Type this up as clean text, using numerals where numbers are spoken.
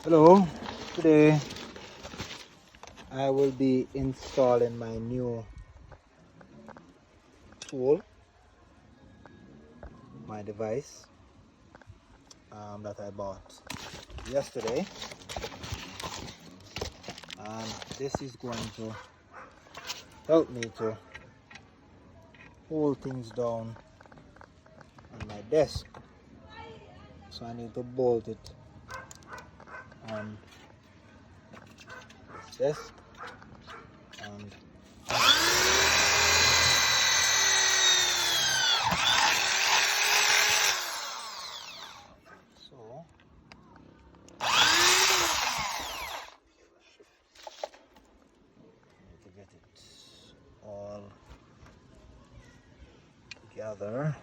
Hello, today I will be installing my new tool, my device that I bought yesterday, and this is going to help me to hold things down on my desk. So I need to bolt it on this desk, and so need to get it all together.